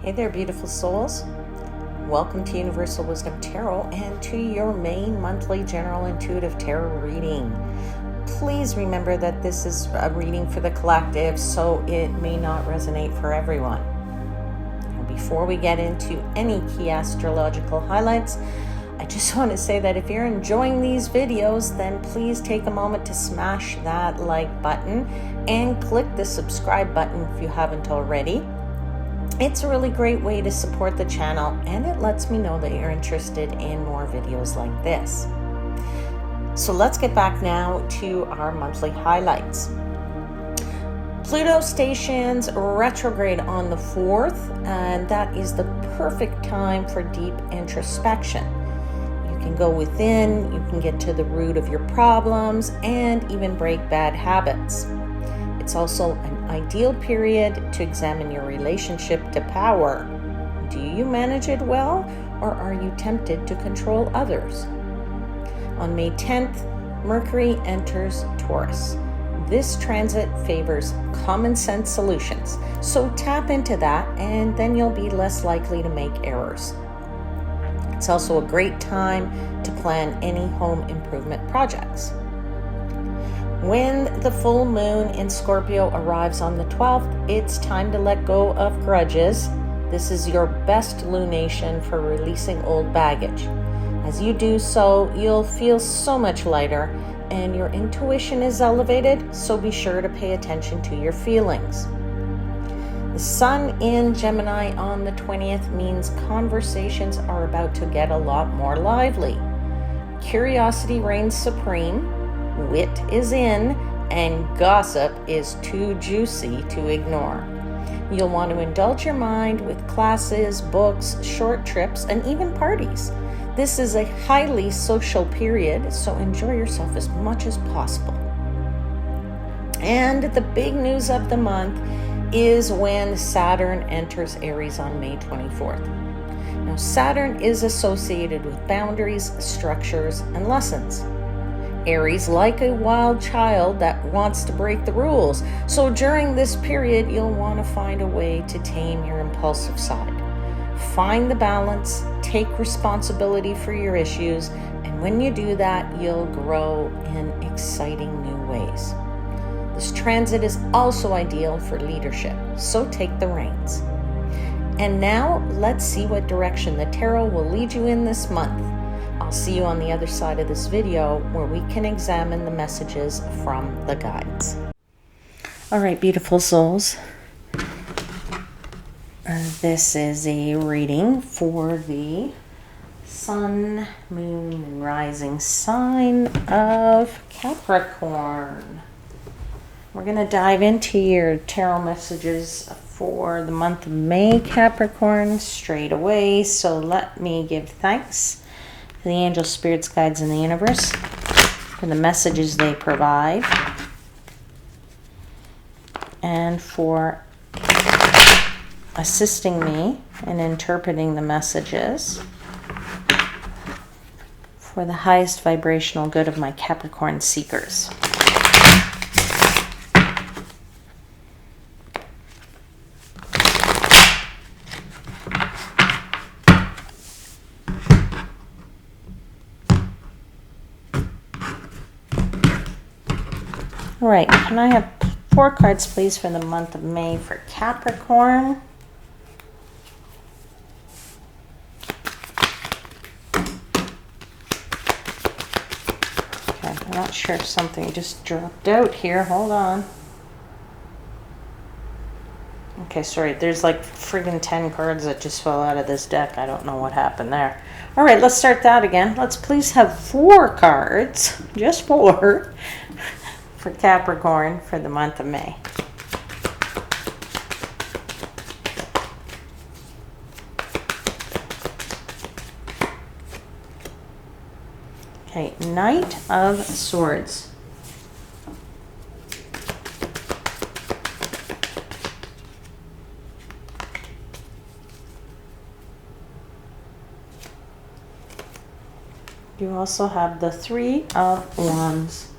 Hey there, beautiful souls. Welcome to Universal Wisdom Tarot and to your main monthly general intuitive tarot reading. Please remember that this is a reading for the collective, so it may not resonate for everyone. And before we get into any key astrological highlights, I just want to say that if you're enjoying these videos, then please take a moment to smash that like button and click the subscribe button if you haven't already. It's a really great way to support the channel, and it lets me know that you're interested in more videos like this. So let's get back now to our monthly highlights. Pluto stations retrograde on the 4th, and that is the perfect time for deep introspection. You can go within, you can get to the root of your problems, and even break bad habits. It's also an ideal period to examine your relationship to power. Do you manage it well, or are you tempted to control others? On May 10th, Mercury enters Taurus. This transit favors common sense solutions, so tap into that and then you'll be less likely to make errors. It's also a great time to plan any home improvement projects. When the full moon in Scorpio arrives on the 12th, it's time to let go of grudges. This is your best lunation for releasing old baggage. As you do so, you'll feel so much lighter and your intuition is elevated, so be sure to pay attention to your feelings. The sun in Gemini on the 20th means conversations are about to get a lot more lively. Curiosity reigns supreme. Wit is in, and gossip is too juicy to ignore. You'll want to indulge your mind with classes, books, short trips, and even parties. This is a highly social period, so enjoy yourself as much as possible. And the big news of the month is when Saturn enters Aries on May 24th. Now, Saturn is associated with boundaries, structures, and lessons. Aries, like a wild child that wants to break the rules. So during this period, you'll want to find a way to tame your impulsive side. Find the balance, take responsibility for your issues, and when you do that, you'll grow in exciting new ways. This transit is also ideal for leadership, so take the reins. And now, let's see what direction the tarot will lead you in this month. I'll see you on the other side of this video where we can examine the messages from the guides. All right, beautiful souls. This is a reading for the sun, moon, and rising sign of Capricorn. We're going to dive into your tarot messages for the month of May, Capricorn, straight away. So let me give thanks the angel spirits, guides, in the universe for the messages they provide and for assisting me in interpreting the messages for the highest vibrational good of my Capricorn seekers. All right, can I have 4 cards, please, for the month of May for Capricorn? Okay, I'm not sure if something just dropped out here. Hold on. Okay, sorry, there's like friggin' 10 cards that just fell out of this deck. I don't know what happened there. All right, let's start that again. Let's please have 4 cards, just 4, for Capricorn for the month of May. Okay, Knight of Swords. You also have the 3 of Wands.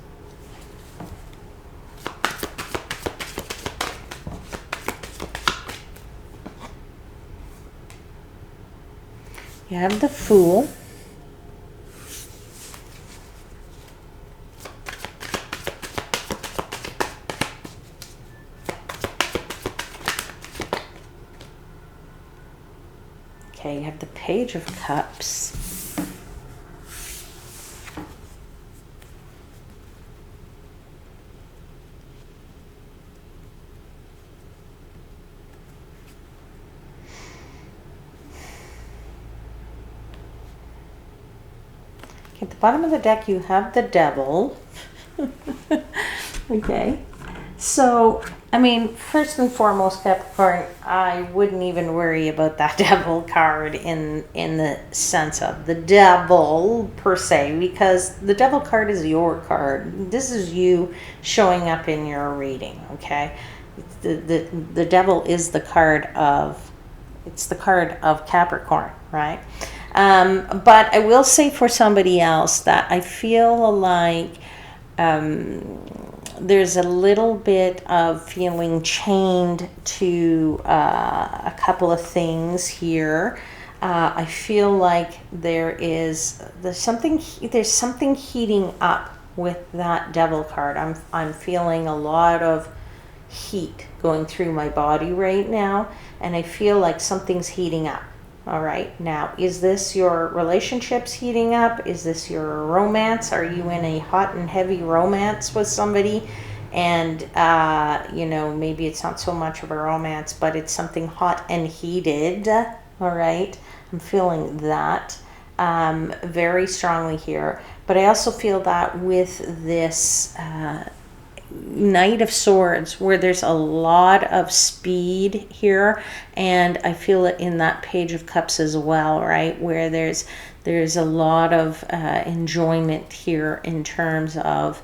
You have the Fool. Okay, you have the Page of Cups. At the bottom of the deck, you have the Devil. Okay. So, I mean, first and foremost, Capricorn, I wouldn't even worry about that Devil card in the sense of the Devil per se, because the Devil card is your card. This is you showing up in your reading, okay? The Devil is the card of, it's the card of Capricorn, right? But I will say for somebody else that I feel like there's a little bit of feeling chained to a couple of things here. I feel like there's something heating up with that Devil card. I'm feeling a lot of heat going through my body right now, and I feel like something's heating up. All right, now, is this your relationships heating up? Is this your romance? Are you in a hot and heavy romance with somebody? And, you know, maybe it's not so much of a romance, but it's something hot and heated. All right, I'm feeling that very strongly here. But I also feel that with this Knight of Swords, where there's a lot of speed here, and I feel it in that Page of Cups as well, right, where there's a lot of enjoyment here in terms of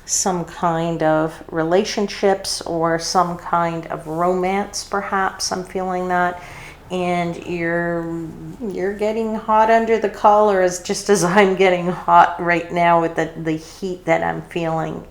some kind of relationships or some kind of romance, perhaps. I'm feeling that. And you're getting hot under the collar, as just as I'm getting hot right now with the heat that I'm feeling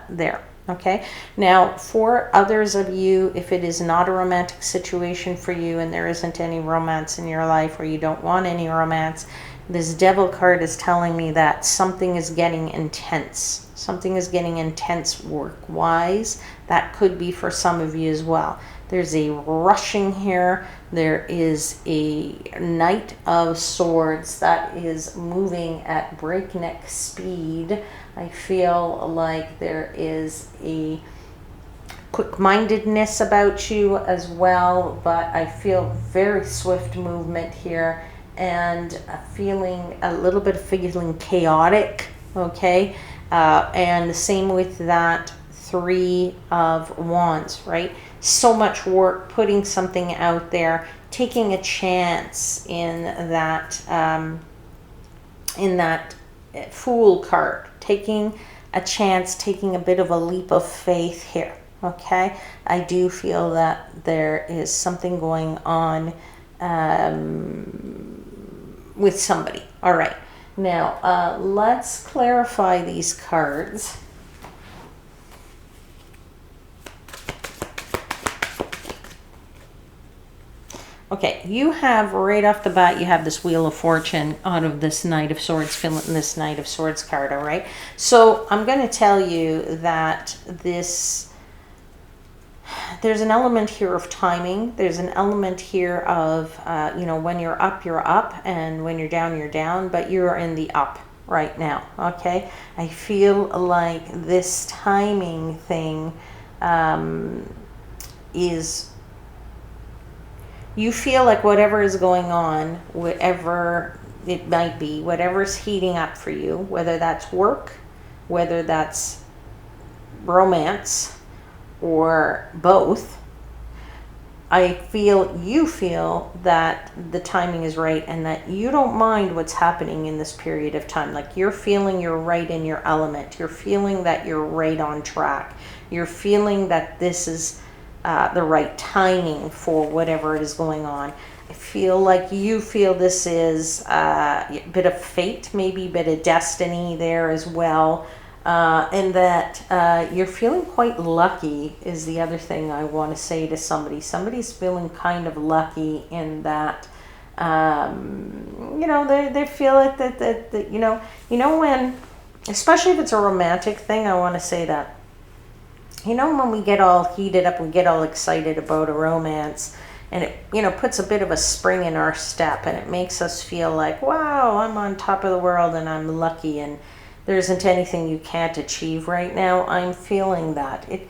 there. Okay, now for others of you, if it is not a romantic situation for you and there isn't any romance in your life, or you don't want any romance, this Devil card is telling me that something is getting intense. Something is getting intense work-wise. That could be for some of you as well. There's a rushing here. There is a Knight of Swords that is moving at breakneck speed. I feel like there is a quick-mindedness about you as well, but I feel very swift movement here, and a little bit of feeling chaotic, okay? And the same with that Three of Wands, right? So much work, putting something out there, taking a chance in that Fool card, taking a chance, taking a bit of a leap of faith here. Okay, I do feel that there is something going on with somebody. All right, now let's clarify these cards. Okay, you have right off the bat, you have this Wheel of Fortune out of this Knight of Swords, filling this Knight of Swords card, all right? So I'm going to tell you that there's an element here of timing. There's an element here of, you know, when you're up, and when you're down, but you're in the up right now, okay? I feel like this timing thing is... You feel like whatever is going on, whatever it might be, whatever's heating up for you, whether that's work, whether that's romance, or both, you feel that the timing is right, and that you don't mind what's happening in this period of time. Like, you're feeling you're right in your element. You're feeling that you're right on track. You're feeling that this is the right timing for whatever is going on. I feel like you feel this is a bit of fate, maybe a bit of destiny there as well, and that you're feeling quite lucky is the other thing I want to say to somebody. Somebody's feeling kind of lucky in that They feel like that when, especially if it's a romantic thing, I want to say that, when we get all heated up, we get all excited about a romance, and it, puts a bit of a spring in our step, and it makes us feel like, wow, I'm on top of the world and I'm lucky and there isn't anything you can't achieve right now. I'm feeling that. It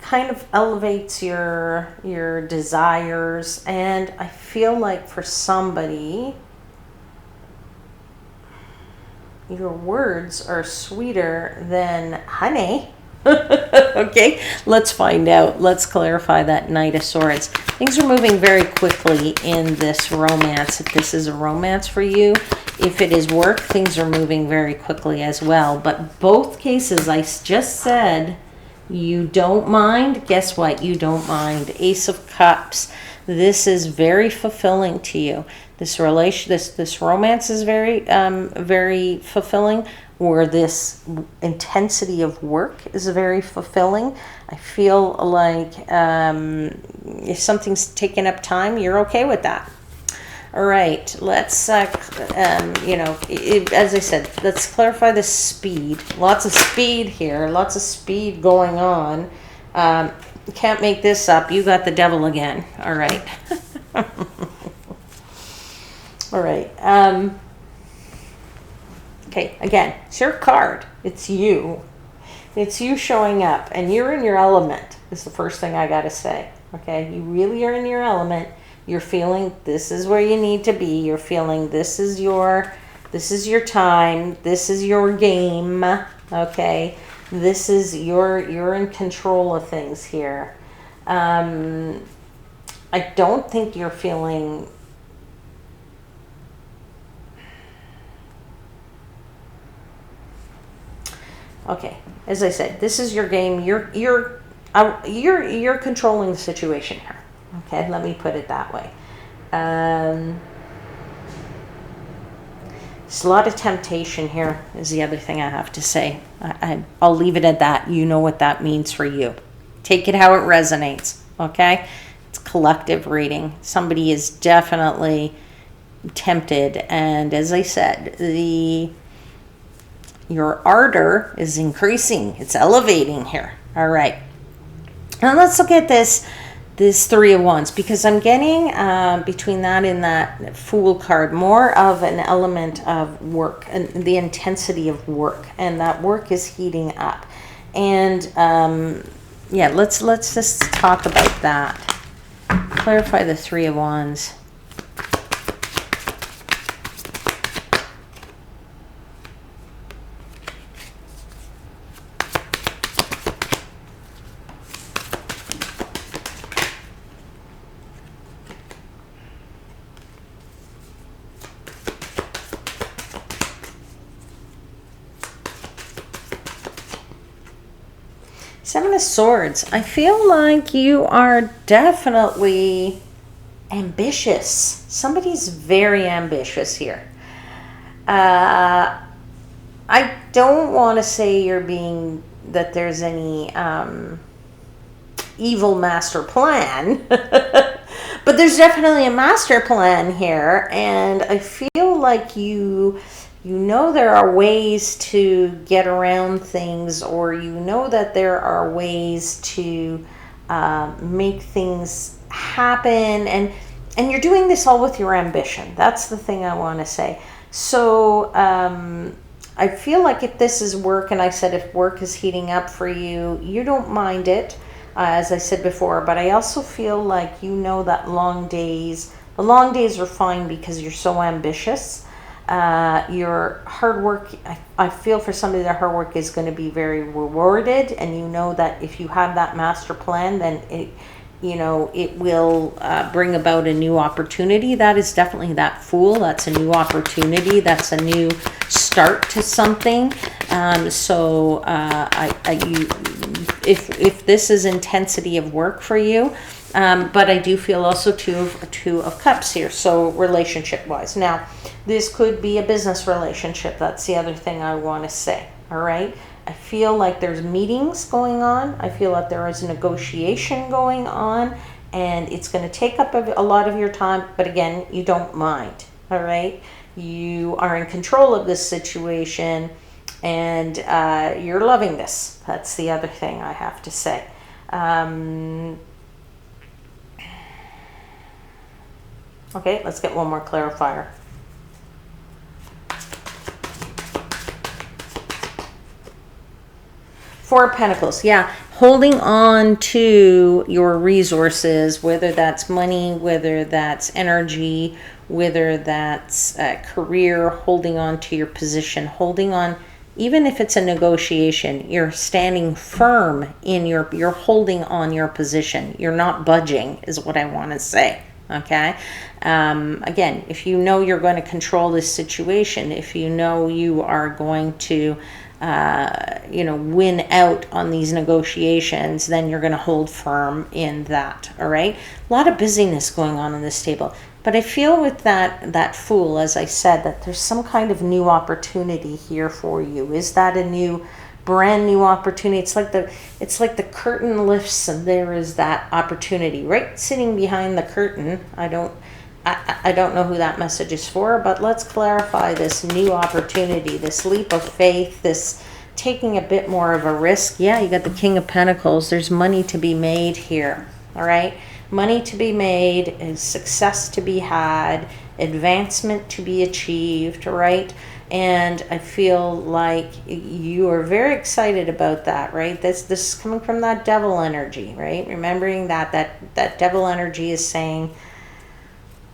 kind of elevates your desires, and I feel like for somebody, your words are sweeter than honey. Okay, let's find out. Let's clarify that Knight of Swords. Things are moving very quickly in this romance. If this is a romance for you, if it is work, things are moving very quickly as well. But both cases, I just said, you don't mind. Guess what? You don't mind. Ace of Cups. This is very fulfilling to you. This romance is very, very fulfilling. Or this intensity of work is very fulfilling. I feel like if something's taking up time, you're okay with that. All right, let's, as I said, let's clarify the speed. Lots of speed here, lots of speed going on. Can't make this up. You got the devil again. All right. All right. Okay, again, it's your card. It's you. It's you showing up, and you're in your element, is the first thing I got to say. Okay, you really are in your element. You're feeling this is where you need to be. You're feeling this is your time. This is your game. Okay, you're in control of things here. I don't think you're feeling. Okay, as I said, this is your game. You're controlling the situation here. Okay, let me put it that way. There's a lot of temptation here is the other thing I have to say. I'll leave it at that. You know what that means for you. Take it how it resonates. Okay, it's collective reading. Somebody is definitely tempted, and as I said, your ardor is increasing. It's elevating here. All right. Now let's look at this Three of Wands, because I'm getting between that and that Fool card more of an element of work and the intensity of work, and that work is heating up. And yeah, let's just talk about that. Clarify the Three of Wands. Seven of Swords. I feel like you are definitely ambitious. Somebody's very ambitious here. I don't want to say that there's any evil master plan, but there's definitely a master plan here, and I feel like you know there are ways to get around things, or you know that there are ways to make things happen, and you're doing this all with your ambition. That's the thing I want to say. So I feel like if this is work, and I said if work is heating up for you, you don't mind it, as I said before, but I also feel like the long days are fine because you're so ambitious. Your hard work, I feel for somebody that hard work is going to be very rewarded, and you know that if you have that master plan, then it will bring about a new opportunity. That is definitely that Fool. That's a new opportunity. That's a new start to something. If this is intensity of work for you, but I do feel also two of Cups here, so relationship-wise. Now, this could be a business relationship. That's the other thing I want to say, all right? I feel like there's meetings going on. I feel like there is a negotiation going on, and it's going to take up a lot of your time, but again, you don't mind. All right, you are in control of this situation, and you're loving this. That's the other thing I have to say. Okay, let's get one more clarifier. Four of Pentacles, yeah. Holding on to your resources, whether that's money, whether that's energy, whether that's career, holding on to your position, holding on, even if it's a negotiation, you're standing firm in you're holding on your position. You're not budging, is what I want to say. Okay. Again, if you know you're going to control this situation, if you know you are going to win out on these negotiations, then you're going to hold firm in that. All right. A lot of busyness going on this table, but I feel with that Fool, as I said, that there's some kind of new opportunity here for you. Is that a brand new opportunity? It's like the curtain lifts and there is that opportunity right sitting behind the curtain. I don't know who that message is for, but let's clarify this new opportunity, this leap of faith, this taking a bit more of a risk. Yeah, you got the King of Pentacles. There's money to be made here. All right. Money to be made, success to be had, advancement to be achieved, right? And I feel like you are very excited about that, right? This is coming from that devil energy, right? Remembering that devil energy is saying,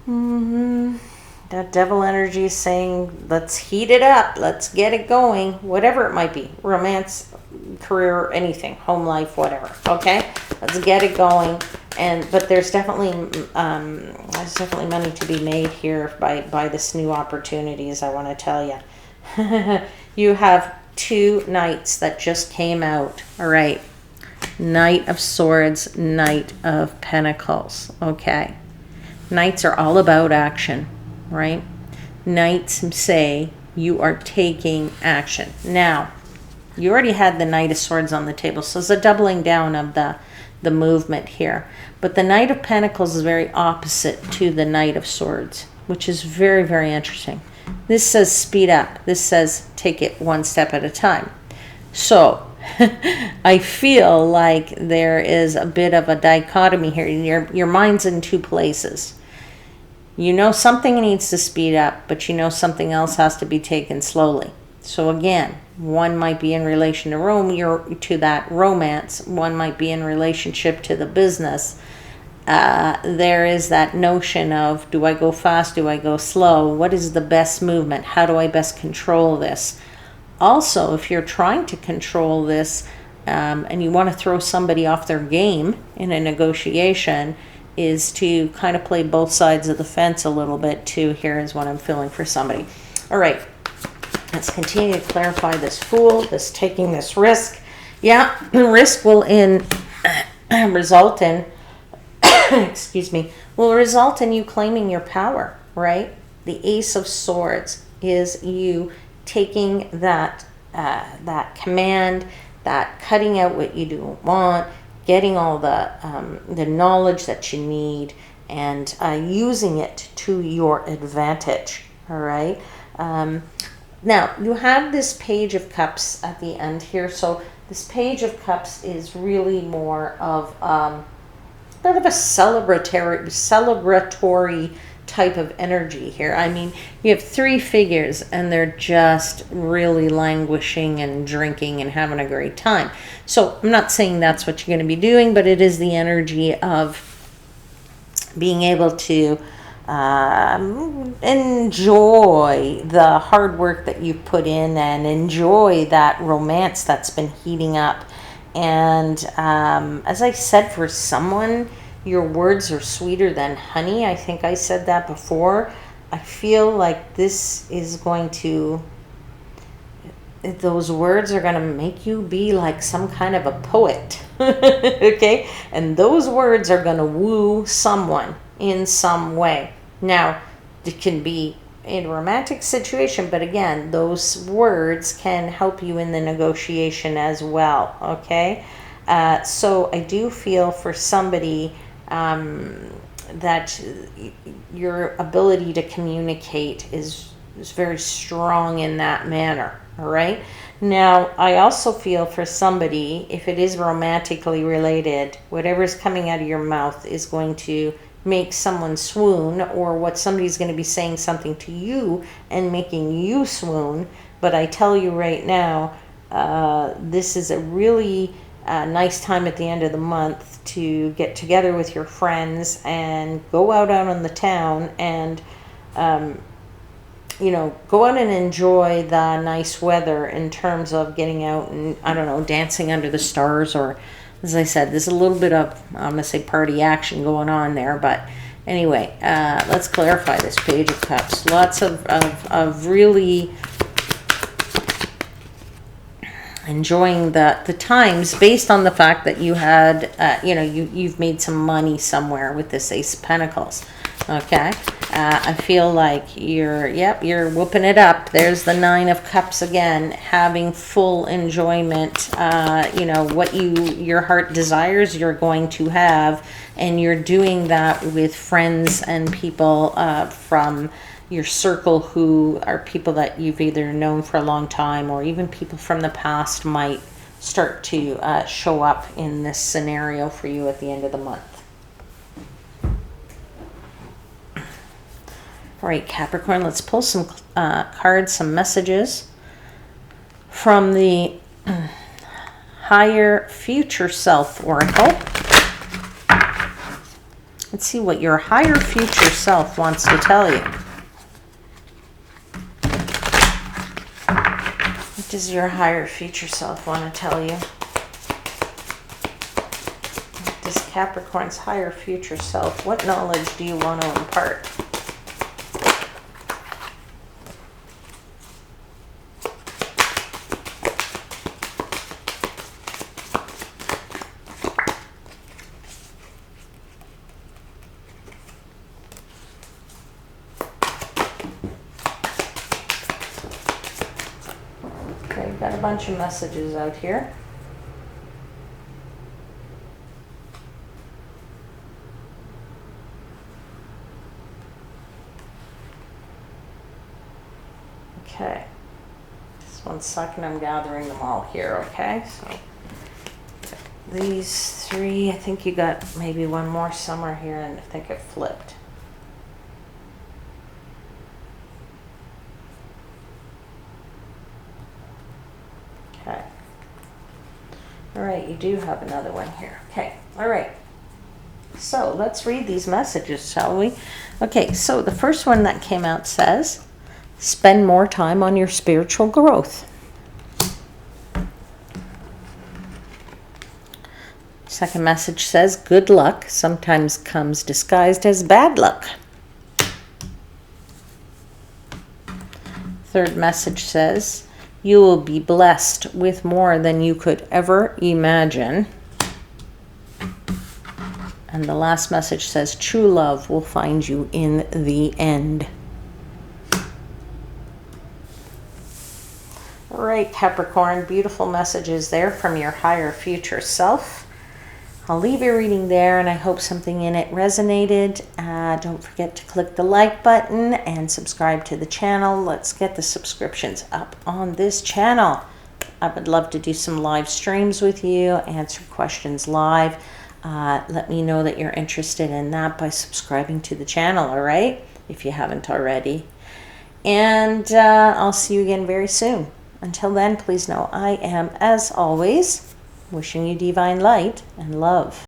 that devil energy is saying, let's heat it up, let's get it going, whatever it might be, romance, career, anything, home life, whatever. Okay, let's get it going. But there's definitely money to be made here by this new opportunity, as I want to tell you. You have two knights that just came out. All right, Knight of Swords, Knight of Pentacles. Okay, knights are all about action, right? Knights say you are taking action. Now, you already had the Knight of Swords on the table, so it's a doubling down of the movement here. But the Knight of Pentacles is very opposite to the Knight of Swords, which is very, very interesting. This says speed up. This says take it one step at a time. So I feel like there is a bit of a dichotomy here. Your mind's in two places. You know something needs to speed up, but you know something else has to be taken slowly. So again, one might be in relation to that romance. One might be in relationship to the business. There is that notion of, do I go fast? Do I go slow? What is the best movement? How do I best control this? Also, if you're trying to control this and you want to throw somebody off their game in a negotiation, is to kind of play both sides of the fence a little bit too. Here is what I'm feeling for somebody. All right. Let's continue to clarify this Fool, taking this risk. Yeah, risk will result in, will result in you claiming your power, right? The Ace of Swords is you taking that command, that cutting out what you don't want, getting all the knowledge that you need, and using it to your advantage. All right. Now, you have this Page of Cups at the end here. So this Page of Cups is really more of kind of a celebratory type of energy here. I mean, you have three figures and they're just really languishing and drinking and having a great time. So I'm not saying that's what you're going to be doing, but it is the energy of being able to enjoy the hard work that you put in and enjoy that romance that's been heating up. And as I said, for someone, your words are sweeter than honey. I think I said that before. I feel like this is going to, those words are going to make you be like some kind of a poet. Okay? And those words are going to woo someone in some way. Now, it can be in a romantic situation, but again, those words can help you in the negotiation as well. Okay? So I do feel for somebody, that your ability to communicate is very strong in that manner. All right. Now, I also feel for somebody, if it is romantically related, whatever's coming out of your mouth is going to make someone swoon, or what somebody's going to be saying something to you and making you swoon. But I tell you right now, this is a really nice time at the end of the month to get together with your friends and go out on the town and go out and enjoy the nice weather in terms of getting out and, I don't know, dancing under the stars, or, as I said, there's a little bit of, I'm going to say, party action going on there. But anyway, let's clarify this Page of Cups. Lots of really enjoying the times based on the fact that you had, you've made some money somewhere with this Ace of Pentacles. Okay. I feel like you're whooping it up. There's the Nine of Cups again, having full enjoyment. What your heart desires, you're going to have, and you're doing that with friends and people from your circle who are people that you've either known for a long time, or even people from the past might start to show up in this scenario for you at the end of the month. All right, Capricorn, let's pull some cards, some messages from the Higher Future Self Oracle. Let's see what your higher future self wants to tell you. What does your higher future self want to tell you? What does Capricorn's higher future self, what knowledge do you want to impart? Got a bunch of messages out here. Okay. Just 1 second, I'm gathering them all here, okay? So these three, I think you got maybe one more somewhere here, and I think it flipped. Okay. All right, you do have another one here. Okay, all right. So let's read these messages, shall we? Okay, so the first one that came out says, spend more time on your spiritual growth. Second message says, good luck sometimes comes disguised as bad luck. Third message says, you will be blessed with more than you could ever imagine. And the last message says, true love will find you in the end. All right, Capricorn, beautiful messages there from your higher future self. I'll leave your reading there, and I hope something in it resonated. Don't forget to click the like button and subscribe to the channel. Let's get the subscriptions up on this channel. I would love to do some live streams with you, answer questions live. Let me know that you're interested in that by subscribing to the channel, all right? If you haven't already. And I'll see you again very soon. Until then, please know I am, as always, wishing you divine light and love.